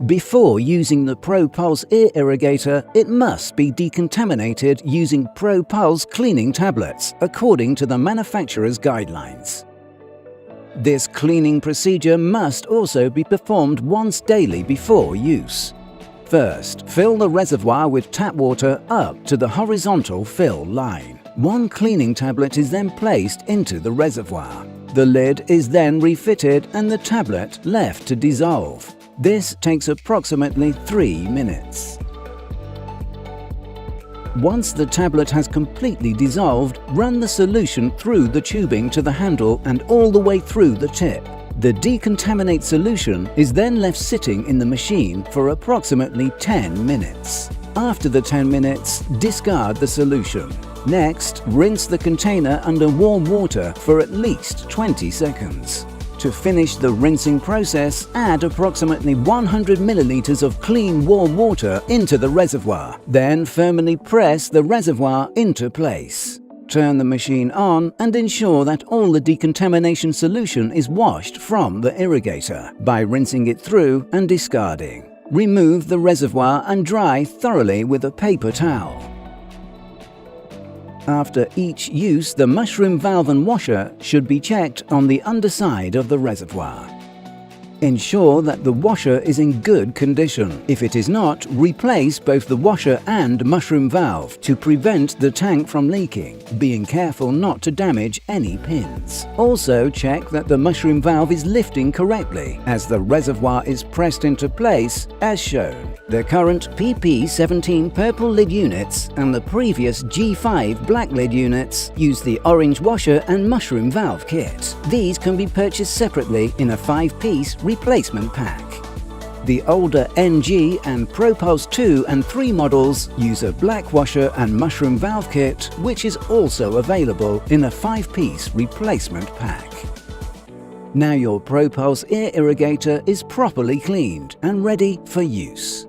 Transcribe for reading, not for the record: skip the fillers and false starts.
Before using the ProPulse ear irrigator, it must be decontaminated using ProPulse cleaning tablets according to the manufacturer's guidelines. This cleaning procedure must also be performed once daily before use. First, fill the reservoir with tap water up to the horizontal fill line. One cleaning tablet is then placed into the reservoir. The lid is then refitted and the tablet left to dissolve. This takes approximately 3 minutes. Once the tablet has completely dissolved, run the solution through the tubing to the handle and all the way through the tip. The decontaminate solution is then left sitting in the machine for approximately 10 minutes. After the 10 minutes, discard the solution. Next, rinse the container under warm water for at least 20 seconds. To finish the rinsing process, add approximately 100 milliliters of clean warm water into the reservoir. Then firmly press the reservoir into place. Turn the machine on and ensure that all the decontamination solution is washed from the irrigator by rinsing it through and discarding. Remove the reservoir and dry thoroughly with a paper towel. After each use, the mushroom valve and washer should be checked on the underside of the reservoir. Ensure that the washer is in good condition. If it is not, replace both the washer and mushroom valve to prevent the tank from leaking, being careful not to damage any pins. Also check that the mushroom valve is lifting correctly as the reservoir is pressed into place as shown. The current PP17 purple lid units and the previous G5 black lid units use the orange washer and mushroom valve kit. These can be purchased separately in a 5-piece replacement pack. The older NG and ProPulse 2 and 3 models use a black washer and mushroom valve kit, which is also available in a 5-piece replacement pack. Now your ProPulse ear irrigator is properly cleaned and ready for use.